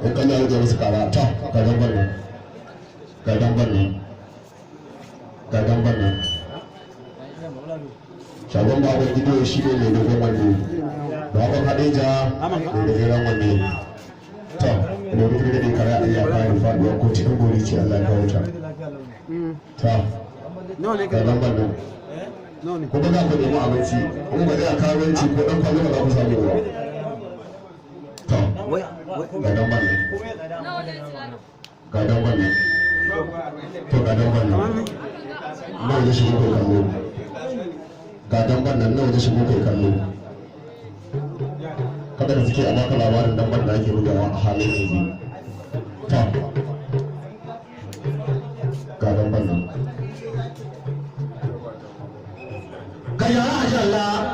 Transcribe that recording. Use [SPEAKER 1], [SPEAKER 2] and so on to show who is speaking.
[SPEAKER 1] ko kan ya rage musu kara ta ga damban nan ga damban nan ga damban nan shagon baban gido shi ne mai dogon wando baban hadeja mai gajeren wando ta da wani da kare a iya kayan faduwa ko cikin gori ce Allah ya kawo ta ga damban nan ko ba za ku nemi abinci kuma ba zai kawo abinci ko dan kwallo ba za ku samu ba ga damban nan ga damban nan to ga damban nan nawa ya shigo kai kallo ga damban nan nawa ya shigo kai kallo kada da suke a baka labarin damban da ake bugawa a halin yanzu ga damban nan ga yara a Allah